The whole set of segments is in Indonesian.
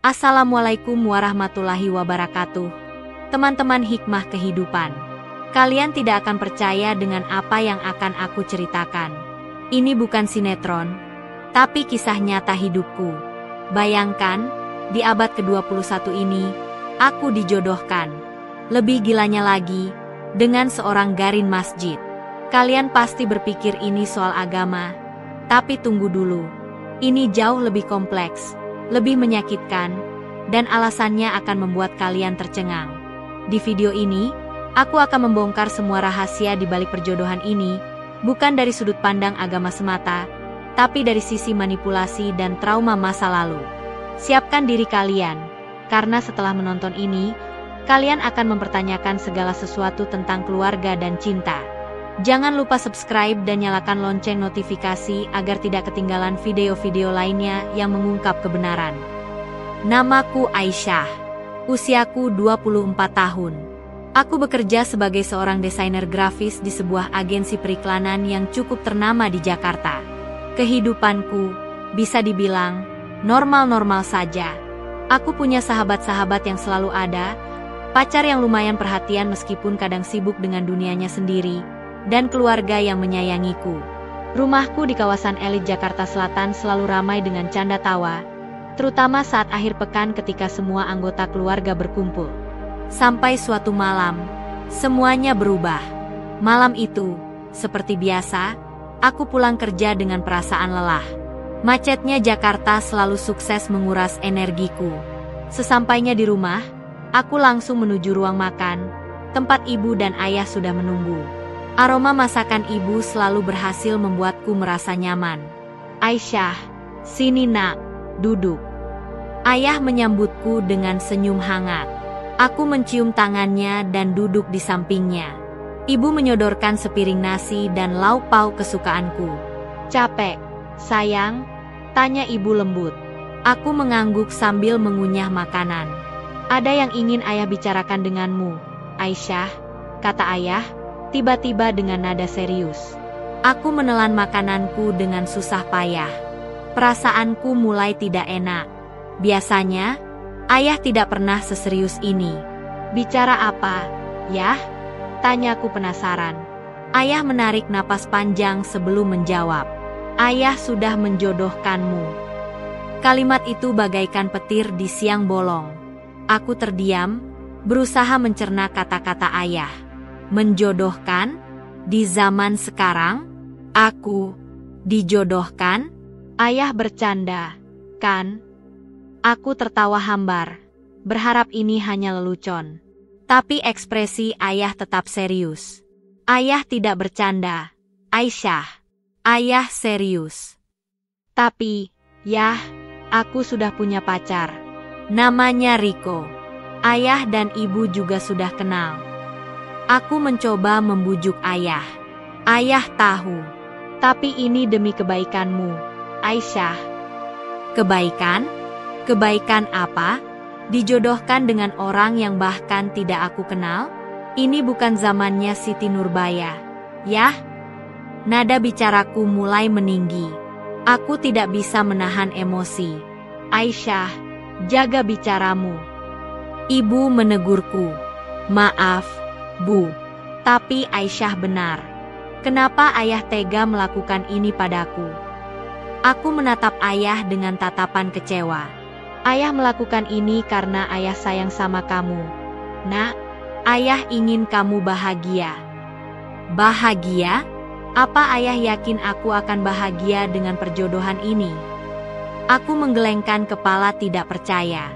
Assalamualaikum warahmatullahi wabarakatuh. Teman-teman hikmah kehidupan. Kalian tidak akan percaya dengan apa yang akan aku ceritakan. Ini bukan sinetron, tapi kisah nyata hidupku. Bayangkan, di abad ke-21 ini, aku dijodohkan. Lebih gilanya lagi, dengan seorang garin masjid. Kalian pasti berpikir ini soal agama, tapi tunggu dulu. Ini jauh lebih kompleks, lebih menyakitkan, dan alasannya akan membuat kalian tercengang. Di video ini, aku akan membongkar semua rahasia di balik perjodohan ini, bukan dari sudut pandang agama semata, tapi dari sisi manipulasi dan trauma masa lalu. Siapkan diri kalian, karena setelah menonton ini, kalian akan mempertanyakan segala sesuatu tentang keluarga dan cinta. Jangan lupa subscribe dan nyalakan lonceng notifikasi agar tidak ketinggalan video-video lainnya yang mengungkap kebenaran. Namaku Aisyah. Usiaku 24 tahun. Aku bekerja sebagai seorang desainer grafis di sebuah agensi periklanan yang cukup ternama di Jakarta. Kehidupanku, bisa dibilang, normal-normal saja. Aku punya sahabat-sahabat yang selalu ada, pacar yang lumayan perhatian meskipun kadang sibuk dengan dunianya sendiri, dan keluarga yang menyayangiku. Rumahku di kawasan elit Jakarta Selatan selalu ramai dengan canda tawa, terutama saat akhir pekan ketika semua anggota keluarga berkumpul. Sampai suatu malam, semuanya berubah. Malam itu, seperti biasa, aku pulang kerja dengan perasaan lelah. Macetnya Jakarta selalu sukses menguras energiku. Sesampainya di rumah, aku langsung menuju ruang makan, tempat ibu dan ayah sudah menunggu. Aroma masakan ibu selalu berhasil membuatku merasa nyaman. Aisyah, sini nak, duduk. Ayah menyambutku dengan senyum hangat. Aku mencium tangannya dan duduk di sampingnya. Ibu menyodorkan sepiring nasi dan lauk pauk kesukaanku. Capek, sayang? Tanya ibu lembut. Aku mengangguk sambil mengunyah makanan. Ada yang ingin ayah bicarakan denganmu, Aisyah, kata ayah, tiba-tiba dengan nada serius. Aku menelan makananku dengan susah payah. Perasaanku mulai tidak enak. Biasanya, ayah tidak pernah seserius ini. Bicara apa, Yah? Tanyaku penasaran. Ayah menarik napas panjang sebelum menjawab. Ayah sudah menjodohkanmu. Kalimat itu bagaikan petir di siang bolong. Aku terdiam, berusaha mencerna kata-kata ayah. Menjodohkan? Di zaman sekarang? Aku dijodohkan? Ayah bercanda, kan? Aku tertawa hambar, berharap ini hanya lelucon. Tapi ekspresi ayah tetap serius. Ayah tidak bercanda, Aisyah. Ayah serius. Tapi, Yah, aku sudah punya pacar. Namanya Riko. Ayah dan ibu juga sudah kenal. Aku mencoba membujuk ayah. Ayah tahu. Tapi ini demi kebaikanmu, Aisyah. Kebaikan? Kebaikan apa? Dijodohkan dengan orang yang bahkan tidak aku kenal? Ini bukan zamannya Siti Nurbaya. Yah? Nada bicaraku mulai meninggi. Aku tidak bisa menahan emosi. Aisyah, jaga bicaramu. Ibu menegurku. Maaf, Bu. Tapi Aisyah benar. Kenapa ayah tega melakukan ini padaku? Aku menatap ayah dengan tatapan kecewa. Ayah melakukan ini karena ayah sayang sama kamu. Nak, ayah ingin kamu bahagia. Bahagia? Apa ayah yakin aku akan bahagia dengan perjodohan ini? Aku menggelengkan kepala tidak percaya.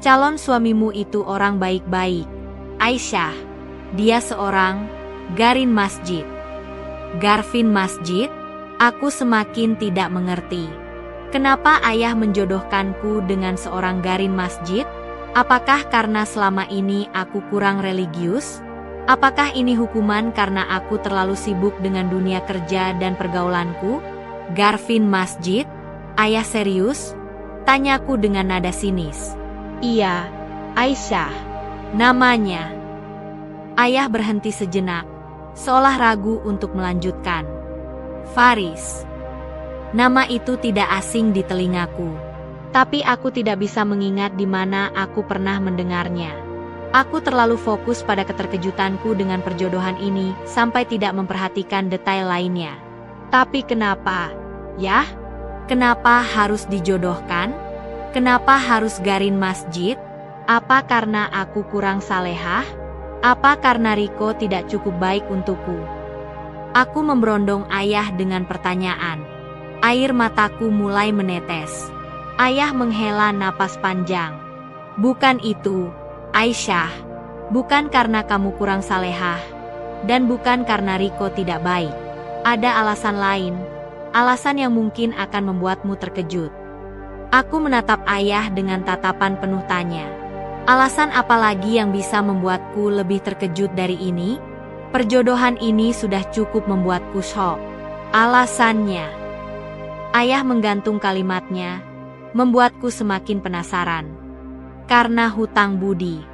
Calon suamimu itu orang baik-baik, Aisyah. Dia seorang garin masjid. Garvin masjid? Aku semakin tidak mengerti. Kenapa ayah menjodohkanku dengan seorang garin masjid? Apakah karena selama ini aku kurang religius? Apakah ini hukuman karena aku terlalu sibuk dengan dunia kerja dan pergaulanku? Garvin masjid? Ayah serius? Tanyaku dengan nada sinis. Iya, Aisyah. Namanya. Ayah berhenti sejenak, seolah ragu untuk melanjutkan. Faris. Nama itu tidak asing di telingaku. Tapi aku tidak bisa mengingat di mana aku pernah mendengarnya. Aku terlalu fokus pada keterkejutanku dengan perjodohan ini sampai tidak memperhatikan detail lainnya. Tapi kenapa? Yah? Kenapa harus dijodohkan? Kenapa harus Garin masjid? Apa karena aku kurang salehah? Apa karena Riko tidak cukup baik untukku? Aku memberondong ayah dengan pertanyaan. Air mataku mulai menetes. Ayah menghela napas panjang. Bukan itu, Aisyah. Bukan karena kamu kurang salehah. Dan bukan karena Riko tidak baik. Ada alasan lain. Alasan yang mungkin akan membuatmu terkejut. Aku menatap ayah dengan tatapan penuh tanya. Alasan apa lagi yang bisa membuatku lebih terkejut dari ini? Perjodohan ini sudah cukup membuatku shock. Alasannya. Ayah menggantung kalimatnya, membuatku semakin penasaran. Karena hutang budi.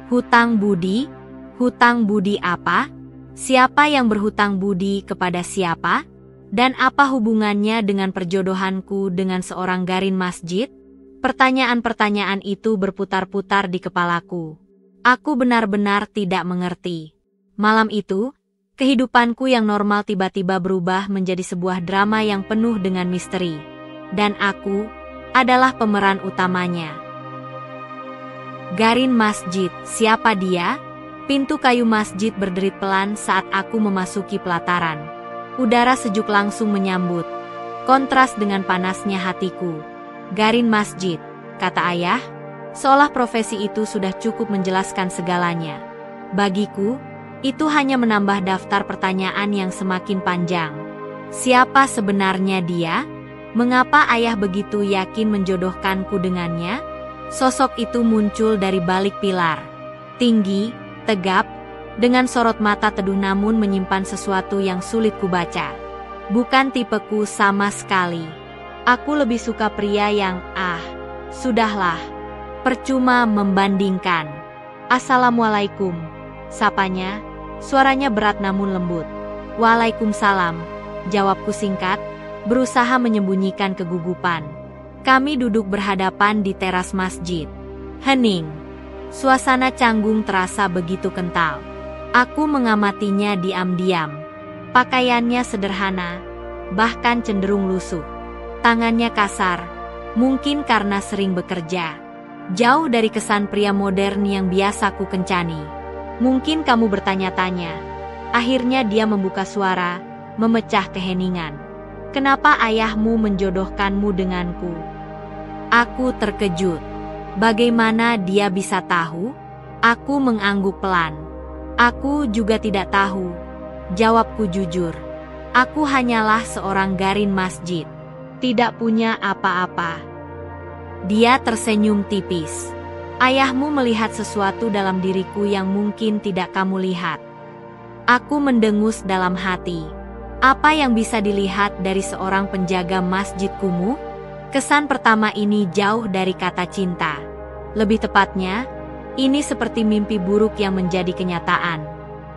Hutang budi? Hutang budi apa? Siapa yang berhutang budi kepada siapa? Dan apa hubungannya dengan perjodohanku dengan seorang Garin masjid? Pertanyaan-pertanyaan itu berputar-putar di kepalaku. Aku benar-benar tidak mengerti. Malam itu, kehidupanku yang normal tiba-tiba berubah menjadi sebuah drama yang penuh dengan misteri. Dan aku adalah pemeran utamanya. Garin masjid, siapa dia? Pintu kayu masjid berderit pelan saat aku memasuki pelataran. Udara sejuk langsung menyambut, kontras dengan panasnya hatiku. Garin masjid, kata ayah, seolah profesi itu sudah cukup menjelaskan segalanya. Bagiku, itu hanya menambah daftar pertanyaan yang semakin panjang. Siapa sebenarnya dia? Mengapa ayah begitu yakin menjodohkanku dengannya? Sosok itu muncul dari balik pilar. Tinggi, tegap, dengan sorot mata teduh namun menyimpan sesuatu yang sulit kubaca. Bukan tipeku sama sekali. Aku lebih suka pria yang, sudahlah. Percuma membandingkan. Assalamualaikum, sapanya, suaranya berat namun lembut. Waalaikumsalam, jawabku singkat, berusaha menyembunyikan kegugupan. Kami duduk berhadapan di teras masjid. Hening. Suasana canggung terasa begitu kental. Aku mengamatinya diam-diam. Pakaiannya sederhana, bahkan cenderung lusuh. Tangannya kasar, mungkin karena sering bekerja. Jauh dari kesan pria modern yang biasa ku kencani. Mungkin kamu bertanya-tanya. Akhirnya dia membuka suara, memecah keheningan. Kenapa ayahmu menjodohkanmu denganku? Aku terkejut. Bagaimana dia bisa tahu? Aku mengangguk pelan. Aku juga tidak tahu. Jawabku jujur. Aku hanyalah seorang Garin masjid. Tidak punya apa-apa. Dia tersenyum tipis. Ayahmu melihat sesuatu dalam diriku yang mungkin tidak kamu lihat. Aku mendengus dalam hati. Apa yang bisa dilihat dari seorang penjaga masjid kumuh? Kesan pertama ini jauh dari kata cinta. Lebih tepatnya, ini seperti mimpi buruk yang menjadi kenyataan.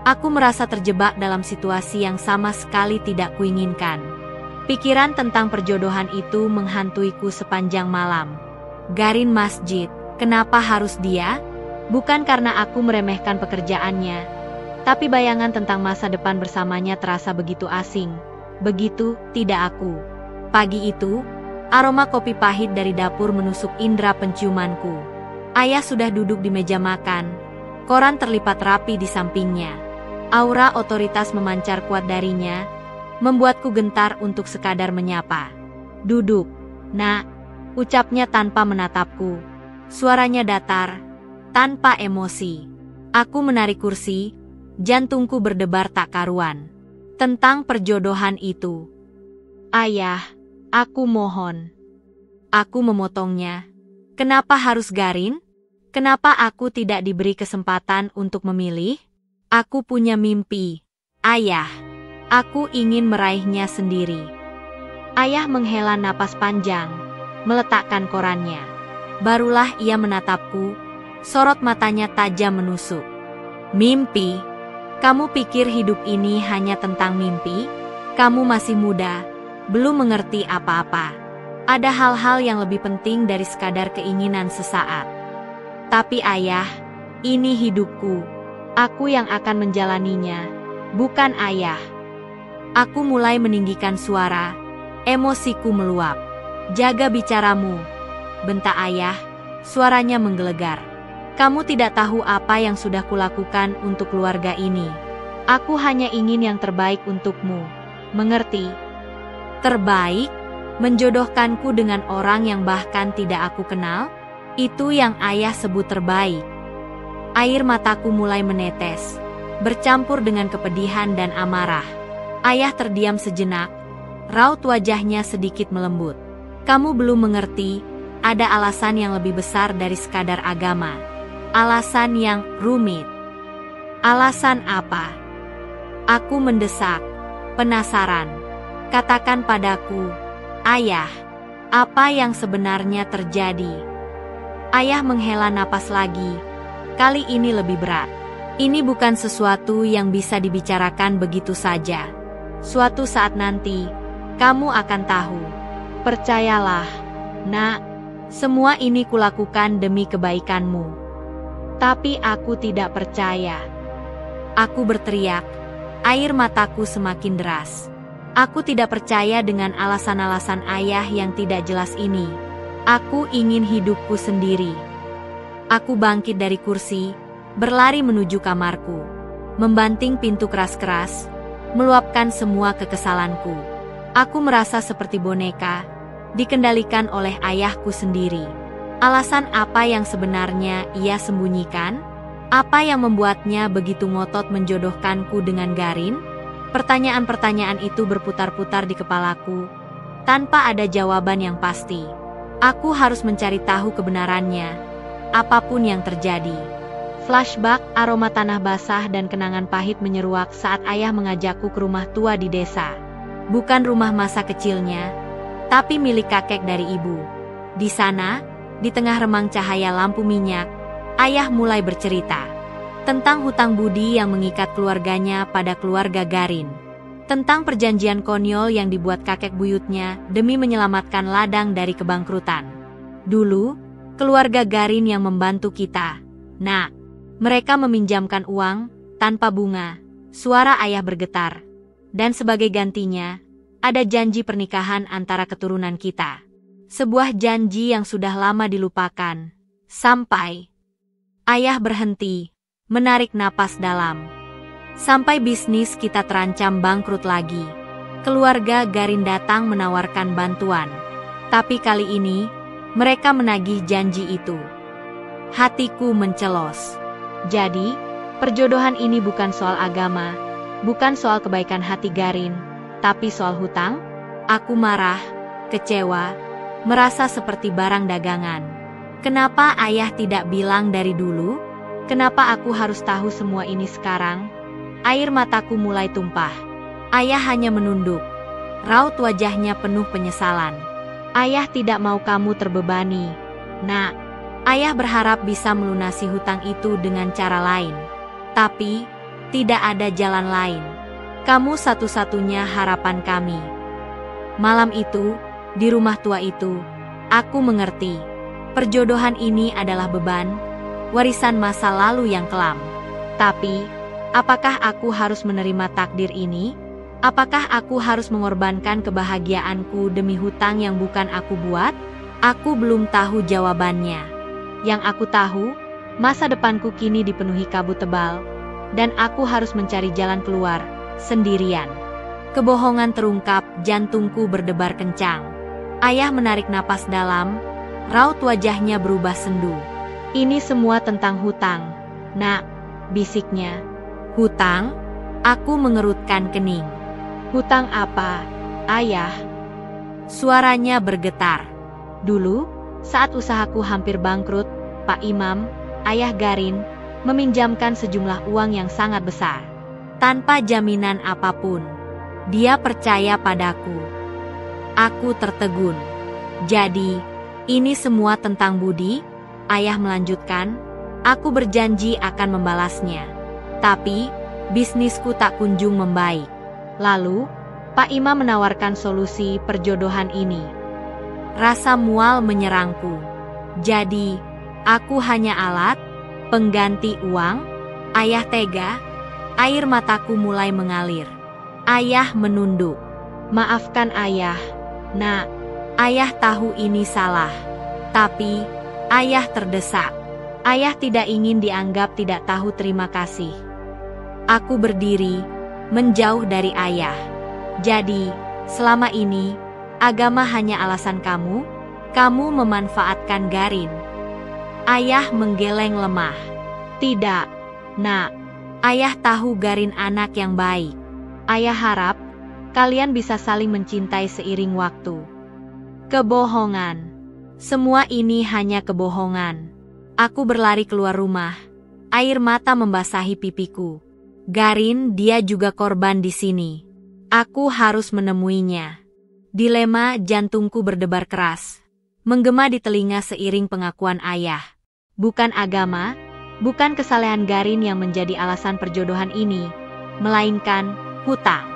Aku merasa terjebak dalam situasi yang sama sekali tidak kuinginkan. Pikiran tentang perjodohan itu menghantuiku sepanjang malam. Garin masjid, kenapa harus dia? Bukan karena aku meremehkan pekerjaannya, tapi bayangan tentang masa depan bersamanya terasa begitu asing. Begitu tidak aku. Pagi itu, aroma kopi pahit dari dapur menusuk indera penciumanku. Ayah sudah duduk di meja makan. Koran terlipat rapi di sampingnya. Aura otoritas memancar kuat darinya, membuatku gentar untuk sekadar menyapa. Duduk, nak, ucapnya tanpa menatapku. Suaranya datar, tanpa emosi. Aku menarik kursi, jantungku berdebar tak karuan. Tentang perjodohan itu. Ayah, aku mohon. Aku memotongnya. Kenapa harus Garin? Kenapa aku tidak diberi kesempatan untuk memilih? Aku punya mimpi, ayah. Aku ingin meraihnya sendiri. Ayah menghela napas panjang, meletakkan korannya. Barulah ia menatapku, sorot matanya tajam menusuk. Mimpi? Kamu pikir hidup ini hanya tentang mimpi? Kamu masih muda, belum mengerti apa-apa. Ada hal-hal yang lebih penting dari sekadar keinginan sesaat. Tapi ayah, ini hidupku. Aku yang akan menjalaninya, bukan ayah. Aku mulai meninggikan suara, emosiku meluap. Jaga bicaramu, bentak ayah, suaranya menggelegar. Kamu tidak tahu apa yang sudah kulakukan untuk keluarga ini. Aku hanya ingin yang terbaik untukmu, mengerti? Terbaik? Menjodohkanku dengan orang yang bahkan tidak aku kenal? Itu yang ayah sebut terbaik. Air mataku mulai menetes, bercampur dengan kepedihan dan amarah. Ayah terdiam sejenak, raut wajahnya sedikit melembut. Kamu belum mengerti, ada alasan yang lebih besar dari sekadar agama. Alasan yang rumit. Alasan apa? Aku mendesak, penasaran. Katakan padaku, ayah, apa yang sebenarnya terjadi? Ayah menghela napas lagi. Kali ini lebih berat. Ini bukan sesuatu yang bisa dibicarakan begitu saja. Suatu saat nanti, kamu akan tahu. Percayalah, nak, semua ini kulakukan demi kebaikanmu. Tapi aku tidak percaya. Aku berteriak, air mataku semakin deras. Aku tidak percaya dengan alasan-alasan ayah yang tidak jelas ini. Aku ingin hidupku sendiri. Aku bangkit dari kursi, berlari menuju kamarku, membanting pintu keras-keras, meluapkan semua kekesalanku. Aku merasa seperti boneka, dikendalikan oleh ayahku sendiri. Alasan apa yang sebenarnya ia sembunyikan? Apa yang membuatnya begitu ngotot menjodohkanku dengan Garin? Pertanyaan-pertanyaan itu berputar-putar di kepalaku, tanpa ada jawaban yang pasti. Aku harus mencari tahu kebenarannya, apapun yang terjadi. Flashback, aroma tanah basah dan kenangan pahit menyeruak saat ayah mengajakku ke rumah tua di desa. Bukan rumah masa kecilnya, tapi milik kakek dari ibu. Di sana, di tengah remang cahaya lampu minyak, ayah mulai bercerita tentang hutang budi yang mengikat keluarganya pada keluarga Garin. Tentang perjanjian konyol yang dibuat kakek buyutnya demi menyelamatkan ladang dari kebangkrutan. Dulu, keluarga Garin yang membantu kita. Nah, mereka meminjamkan uang tanpa bunga. Suara ayah bergetar. Dan sebagai gantinya, ada janji pernikahan antara keturunan kita. Sebuah janji yang sudah lama dilupakan. Sampai ayah berhenti, menarik napas dalam. Sampai bisnis kita terancam bangkrut lagi. Keluarga Garin datang menawarkan bantuan. Tapi kali ini, mereka menagih janji itu. Hatiku mencelos. Jadi, perjodohan ini bukan soal agama, bukan soal kebaikan hati Garin, tapi soal hutang? Aku marah, kecewa, merasa seperti barang dagangan. Kenapa ayah tidak bilang dari dulu? Kenapa aku harus tahu semua ini sekarang? Air mataku mulai tumpah. Ayah hanya menunduk. Raut wajahnya penuh penyesalan. Ayah tidak mau kamu terbebani. Nak, ayah berharap bisa melunasi hutang itu dengan cara lain. Tapi, tidak ada jalan lain. Kamu satu-satunya harapan kami. Malam itu, di rumah tua itu, aku mengerti. Perjodohan ini adalah beban, warisan masa lalu yang kelam. Tapi, apakah aku harus menerima takdir ini? Apakah aku harus mengorbankan kebahagiaanku demi hutang yang bukan aku buat? Aku belum tahu jawabannya. Yang aku tahu, masa depanku kini dipenuhi kabut tebal, dan aku harus mencari jalan keluar, sendirian. Kebohongan terungkap, jantungku berdebar kencang. Ayah menarik napas dalam, raut wajahnya berubah sendu. Ini semua tentang hutang, nak, bisiknya. Hutang? Aku mengerutkan kening. Hutang apa, ayah? Suaranya bergetar. Dulu, saat usahaku hampir bangkrut, Pak Imam, ayah Garin, meminjamkan sejumlah uang yang sangat besar. Tanpa jaminan apapun. Dia percaya padaku. Aku tertegun. Jadi, ini semua tentang budi? Ayah melanjutkan, aku berjanji akan membalasnya. Tapi, bisnisku tak kunjung membaik. Lalu, Pak Imam menawarkan solusi perjodohan ini. Rasa mual menyerangku. Jadi, aku hanya alat, pengganti uang? Ayah tega? Air mataku mulai mengalir. Ayah menunduk. Maafkan ayah, nak. Ayah tahu ini salah. Tapi, ayah terdesak. Ayah tidak ingin dianggap tidak tahu terima kasih. Aku berdiri, menjauh dari ayah. Jadi, selama ini, agama hanya alasan kamu? Kamu memanfaatkan Garin. Ayah menggeleng lemah. Tidak, nak. Ayah tahu Garin anak yang baik. Ayah harap kalian bisa saling mencintai seiring waktu. Kebohongan. Semua ini hanya kebohongan. Aku berlari keluar rumah. Air mata membasahi pipiku. Garin, dia juga korban di sini. Aku harus menemuinya. Dilema jantungku berdebar keras. Menggema di telinga seiring pengakuan ayah. Bukan agama, bukan kesalehan Garin yang menjadi alasan perjodohan ini, melainkan hutang.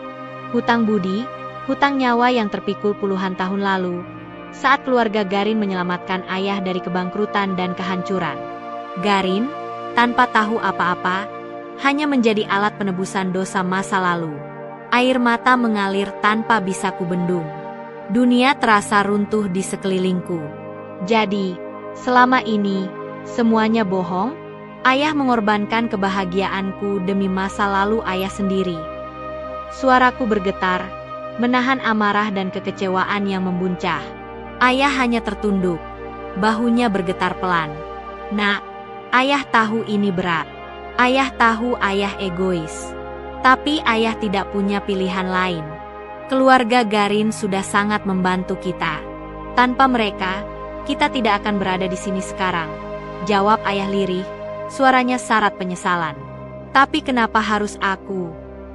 Hutang budi, hutang nyawa yang terpikul puluhan tahun lalu, saat keluarga Garin menyelamatkan ayah dari kebangkrutan dan kehancuran. Garin, tanpa tahu apa-apa, hanya menjadi alat penebusan dosa masa lalu. Air mata mengalir tanpa bisa kubendung. Dunia terasa runtuh di sekelilingku. Jadi, selama ini, semuanya bohong? Ayah mengorbankan kebahagiaanku demi masa lalu ayah sendiri. Suaraku bergetar, menahan amarah dan kekecewaan yang membuncah. Ayah hanya tertunduk, bahunya bergetar pelan. Nak, ayah tahu ini berat. Ayah tahu ayah egois. Tapi ayah tidak punya pilihan lain. Keluarga Garin sudah sangat membantu kita. Tanpa mereka, kita tidak akan berada di sini sekarang. Jawab ayah lirih, suaranya syarat penyesalan. Tapi kenapa harus aku?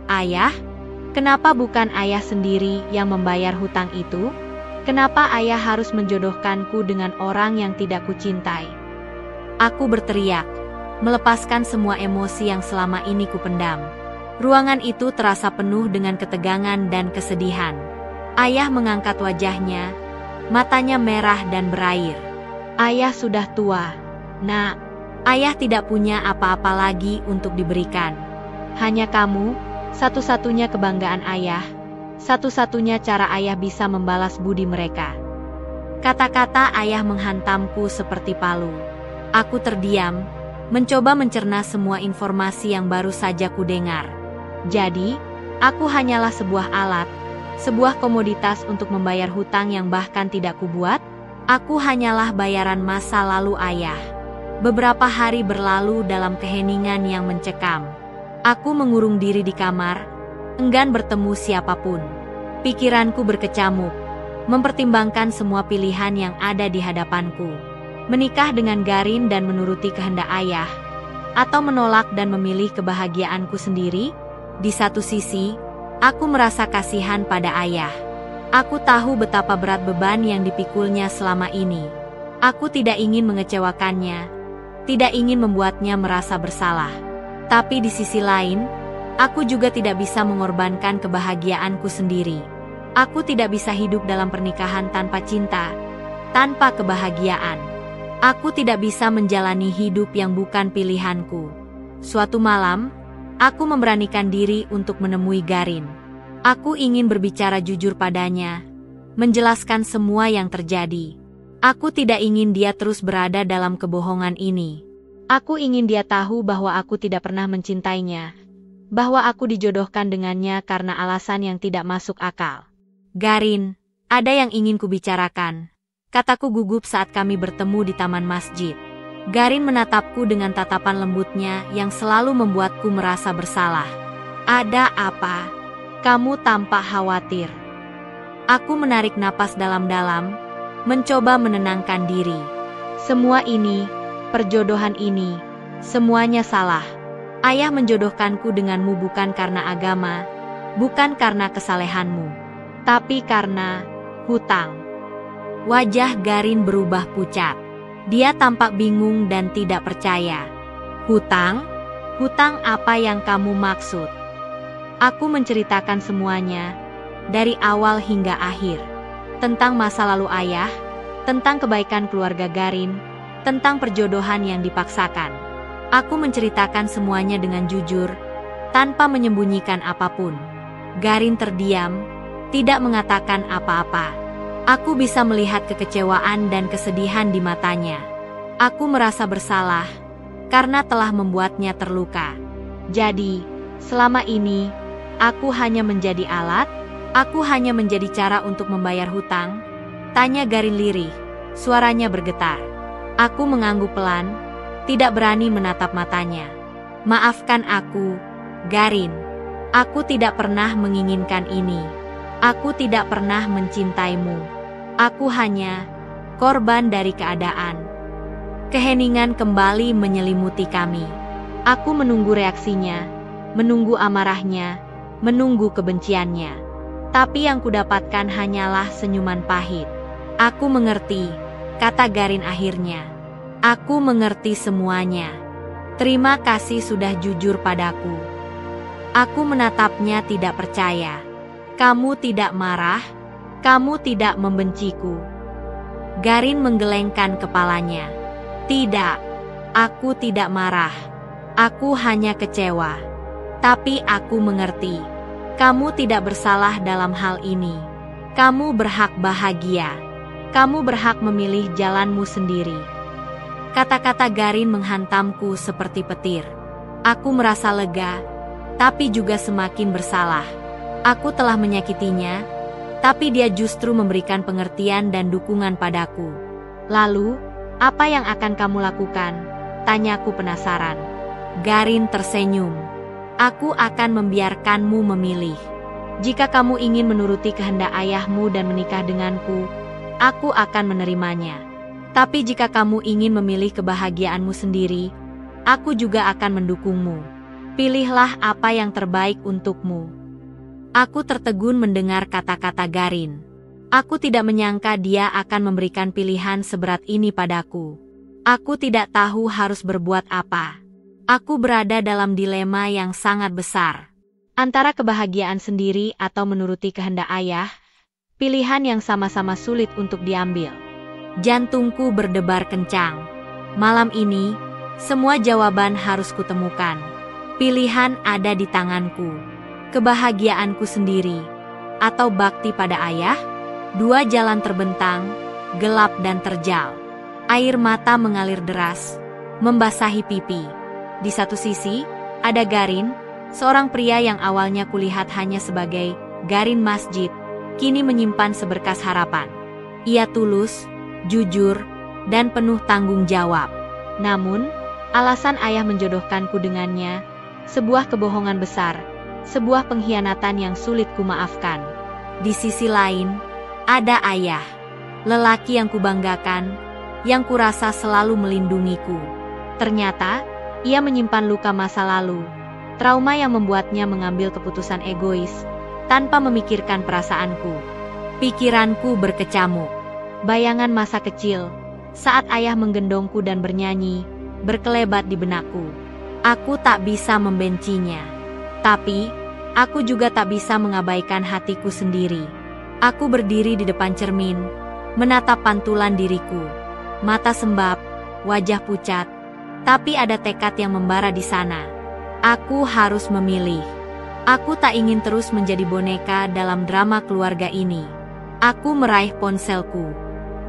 Ayah? Kenapa bukan ayah sendiri yang membayar hutang itu? Kenapa ayah harus menjodohkanku dengan orang yang tidak kucintai? Aku berteriak, melepaskan semua emosi yang selama ini kupendam. Ruangan itu terasa penuh dengan ketegangan dan kesedihan. Ayah mengangkat wajahnya, matanya merah dan berair. Ayah sudah tua, nak. Ayah tidak punya apa-apa lagi untuk diberikan. Hanya kamu, satu-satunya kebanggaan ayah. Satu-satunya cara ayah bisa membalas budi mereka. Kata-kata ayah menghantamku seperti palu. Aku terdiam, mencoba mencerna semua informasi yang baru saja kudengar. Jadi, aku hanyalah sebuah alat, sebuah komoditas untuk membayar hutang yang bahkan tidak kubuat. Aku hanyalah bayaran masa lalu ayah. Beberapa hari berlalu dalam keheningan yang mencekam. Aku mengurung diri di kamar, enggan bertemu siapapun. Pikiranku berkecamuk, mempertimbangkan semua pilihan yang ada di hadapanku. Menikah dengan Garin dan menuruti kehendak ayah, atau menolak dan memilih kebahagiaanku sendiri. Di satu sisi, aku merasa kasihan pada ayah. Aku tahu betapa berat beban yang dipikulnya selama ini. Aku tidak ingin mengecewakannya, tidak ingin membuatnya merasa bersalah. Tapi di sisi lain, aku juga tidak bisa mengorbankan kebahagiaanku sendiri. Aku tidak bisa hidup dalam pernikahan tanpa cinta, tanpa kebahagiaan. Aku tidak bisa menjalani hidup yang bukan pilihanku. Suatu malam, aku memberanikan diri untuk menemui Garin. Aku ingin berbicara jujur padanya, menjelaskan semua yang terjadi. Aku tidak ingin dia terus berada dalam kebohongan ini. Aku ingin dia tahu bahwa aku tidak pernah mencintainya, bahwa aku dijodohkan dengannya karena alasan yang tidak masuk akal. Garin, ada yang ingin kubicarakan, kataku gugup saat kami bertemu di taman masjid. Garin menatapku dengan tatapan lembutnya yang selalu membuatku merasa bersalah. Ada apa? Kamu tampak khawatir. Aku menarik napas dalam-dalam, mencoba menenangkan diri. Semua ini, perjodohan ini, semuanya salah. Ayah menjodohkanku denganmu bukan karena agama, bukan karena kesalehanmu, tapi karena hutang. Wajah Garin berubah pucat. Dia tampak bingung dan tidak percaya. Hutang? Hutang apa yang kamu maksud? Aku menceritakan semuanya, dari awal hingga akhir. Tentang masa lalu ayah, tentang kebaikan keluarga Garin, tentang perjodohan yang dipaksakan. Aku menceritakan semuanya dengan jujur, tanpa menyembunyikan apapun. Garin terdiam, tidak mengatakan apa-apa. Aku bisa melihat kekecewaan dan kesedihan di matanya. Aku merasa bersalah, karena telah membuatnya terluka. Jadi, selama ini, aku hanya menjadi alat? Aku hanya menjadi cara untuk membayar hutang? Tanya Garin lirih, suaranya bergetar. Aku mengangguk pelan, tidak berani menatap matanya. Maafkan aku, Garin. Aku tidak pernah menginginkan ini. Aku tidak pernah mencintaimu. Aku hanya korban dari keadaan. Keheningan kembali menyelimuti kami. Aku menunggu reaksinya, menunggu amarahnya, menunggu kebenciannya. Tapi yang kudapatkan hanyalah senyuman pahit. Aku mengerti, kata Garin akhirnya. Aku mengerti semuanya. Terima kasih sudah jujur padaku. Aku menatapnya tidak percaya. Kamu tidak marah? Kamu tidak membenciku? Garin menggelengkan kepalanya. Tidak, aku tidak marah. Aku hanya kecewa. Tapi aku mengerti. Kamu tidak bersalah dalam hal ini. Kamu berhak bahagia. Kamu berhak memilih jalanmu sendiri. Kata-kata Garin menghantamku seperti petir. Aku merasa lega, tapi juga semakin bersalah. Aku telah menyakitinya, tapi dia justru memberikan pengertian dan dukungan padaku. Lalu, apa yang akan kamu lakukan? Tanyaku penasaran. Garin tersenyum. Aku akan membiarkanmu memilih. Jika kamu ingin menuruti kehendak ayahmu dan menikah denganku, aku akan menerimanya. Tapi jika kamu ingin memilih kebahagiaanmu sendiri, aku juga akan mendukungmu. Pilihlah apa yang terbaik untukmu. Aku tertegun mendengar kata-kata Garin. Aku tidak menyangka dia akan memberikan pilihan seberat ini padaku. Aku tidak tahu harus berbuat apa. Aku berada dalam dilema yang sangat besar. Antara kebahagiaan sendiri atau menuruti kehendak ayah, pilihan yang sama-sama sulit untuk diambil. Jantungku berdebar kencang. Malam ini, semua jawaban harus kutemukan. Pilihan ada di tanganku. Kebahagiaanku sendiri, atau bakti pada ayah? Dua jalan terbentang, gelap dan terjal. Air mata mengalir deras, membasahi pipi. Di satu sisi, ada Garin, seorang pria yang awalnya kulihat hanya sebagai Garin masjid, kini menyimpan seberkas harapan. Ia tulus, jujur, dan penuh tanggung jawab. Namun, alasan ayah menjodohkanku dengannya, sebuah kebohongan besar, sebuah pengkhianatan yang sulit kumaafkan. Di sisi lain, ada ayah, lelaki yang kubanggakan, yang kurasa selalu melindungiku. Ternyata, ia menyimpan luka masa lalu, trauma yang membuatnya mengambil keputusan egois, tanpa memikirkan perasaanku. Pikiranku berkecamuk. Bayangan masa kecil, saat ayah menggendongku dan bernyanyi, berkelebat di benakku. Aku tak bisa membencinya. Tapi, aku juga tak bisa mengabaikan hatiku sendiri. Aku berdiri di depan cermin, menatap pantulan diriku. Mata sembab, wajah pucat. Tapi ada tekad yang membara di sana. Aku harus memilih. Aku tak ingin terus menjadi boneka dalam drama keluarga ini. Aku meraih ponselku.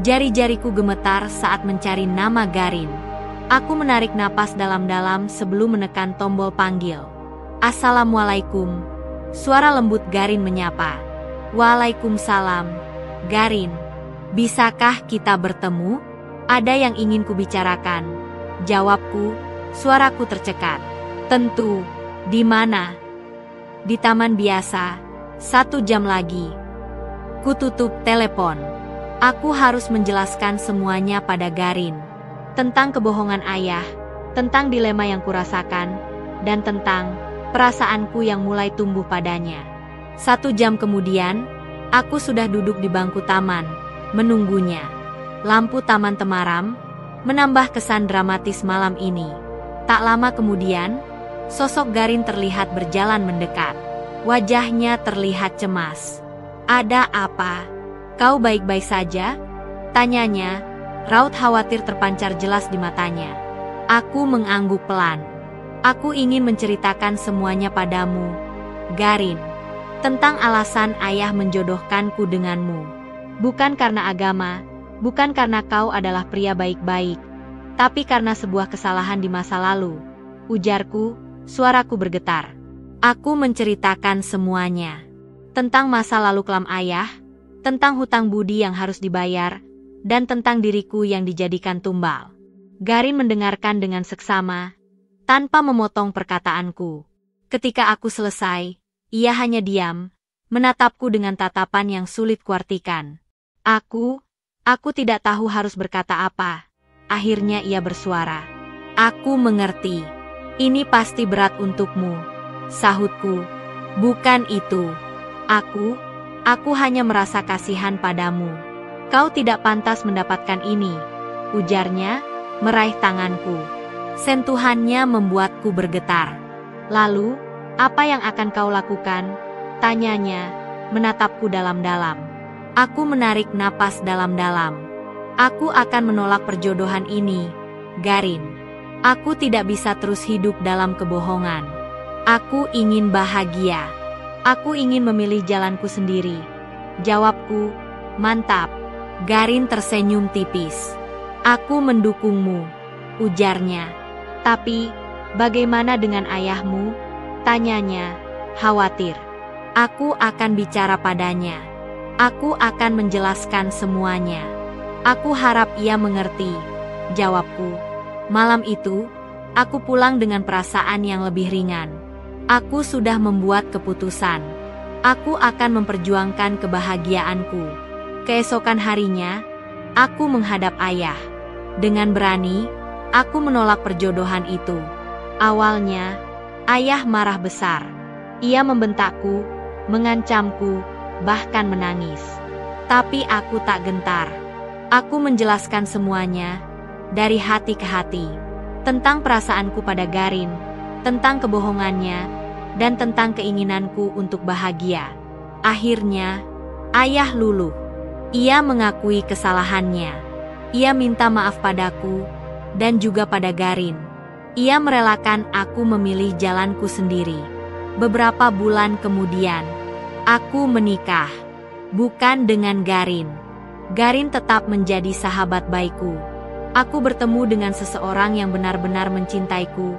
Jari-jariku gemetar saat mencari nama Garin. Aku menarik napas dalam-dalam sebelum menekan tombol panggil. Assalamualaikum. Suara lembut Garin menyapa. Waalaikumsalam. Garin, bisakah kita bertemu? Ada yang ingin kubicarakan. Jawabku, suaraku tercekat. Tentu, di mana? Di taman biasa, 1 jam lagi. Kututup telepon. Aku harus menjelaskan semuanya pada Garin. Tentang kebohongan ayah, tentang dilema yang kurasakan, dan tentang perasaanku yang mulai tumbuh padanya. 1 jam kemudian, aku sudah duduk di bangku taman, menunggunya. Lampu taman temaram, menambah kesan dramatis malam ini. Tak lama kemudian, sosok Garin terlihat berjalan mendekat. Wajahnya terlihat cemas. Ada apa? Kau baik-baik saja? Tanyanya, raut khawatir terpancar jelas di matanya. Aku mengangguk pelan. Aku ingin menceritakan semuanya padamu, Garin. Tentang alasan ayah menjodohkanku denganmu. Bukan karena agama, bukan karena kau adalah pria baik-baik, tapi karena sebuah kesalahan di masa lalu. Ujarku, suaraku bergetar. Aku menceritakan semuanya. Tentang masa lalu kelam ayah, tentang hutang budi yang harus dibayar, dan tentang diriku yang dijadikan tumbal. Garin mendengarkan dengan seksama, tanpa memotong perkataanku. Ketika aku selesai, ia hanya diam, menatapku dengan tatapan yang sulit kuartikan. Aku tidak tahu harus berkata apa. Akhirnya ia bersuara. Aku mengerti. Ini pasti berat untukmu, sahutku. Bukan itu. Aku hanya merasa kasihan padamu. Kau tidak pantas mendapatkan ini, ujarnya, meraih tanganku. Sentuhannya membuatku bergetar. Lalu, apa yang akan kau lakukan? Tanyanya, menatapku dalam-dalam. Aku menarik napas dalam-dalam. Aku akan menolak perjodohan ini, Garin. Aku tidak bisa terus hidup dalam kebohongan. Aku ingin bahagia. Aku ingin memilih jalanku sendiri. Jawabku, mantap. Garin tersenyum tipis. Aku mendukungmu, ujarnya. Tapi, bagaimana dengan ayahmu? Tanyanya, khawatir. Aku akan bicara padanya. Aku akan menjelaskan semuanya. Aku harap ia mengerti, jawabku. Malam itu, aku pulang dengan perasaan yang lebih ringan. Aku sudah membuat keputusan. Aku akan memperjuangkan kebahagiaanku. Keesokan harinya, aku menghadap ayah. Dengan berani, aku menolak perjodohan itu. Awalnya, ayah marah besar. Ia membentakku, mengancamku, bahkan menangis. Tapi aku tak gentar. Aku menjelaskan semuanya, dari hati ke hati. Tentang perasaanku pada Garin, tentang kebohongannya, dan tentang keinginanku untuk bahagia. Akhirnya, ayah luluh. Ia mengakui kesalahannya. Ia minta maaf padaku, dan juga pada Garin. Ia merelakan aku memilih jalanku sendiri. Beberapa bulan kemudian, aku menikah. Bukan dengan Garin. Garin tetap menjadi sahabat baikku. Aku bertemu dengan seseorang yang benar-benar mencintaiku,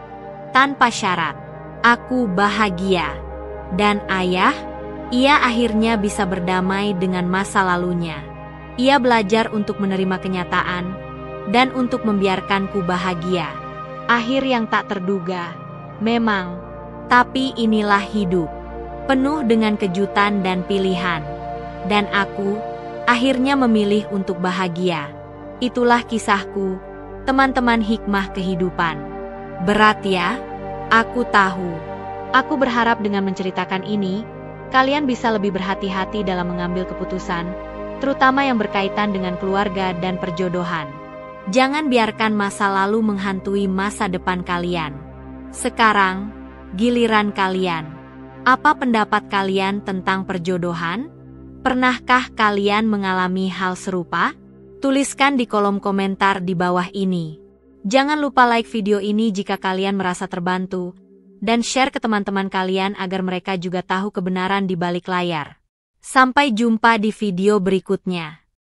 tanpa syarat. Aku bahagia. Dan ayah? Ia akhirnya bisa berdamai dengan masa lalunya. Ia belajar untuk menerima kenyataan, dan untuk membiarkanku bahagia. Akhir yang tak terduga, memang. Tapi inilah hidup, penuh dengan kejutan dan pilihan. Dan aku, akhirnya memilih untuk bahagia. Itulah kisahku, teman-teman hikmah kehidupan. Berat ya? Aku tahu. Aku berharap dengan menceritakan ini, kalian bisa lebih berhati-hati dalam mengambil keputusan, terutama yang berkaitan dengan keluarga dan perjodohan. Jangan biarkan masa lalu menghantui masa depan kalian. Sekarang, giliran kalian. Apa pendapat kalian tentang perjodohan? Pernahkah kalian mengalami hal serupa? Tuliskan di kolom komentar di bawah ini. Jangan lupa like video ini jika kalian merasa terbantu, dan share ke teman-teman kalian agar mereka juga tahu kebenaran di balik layar. Sampai jumpa di video berikutnya.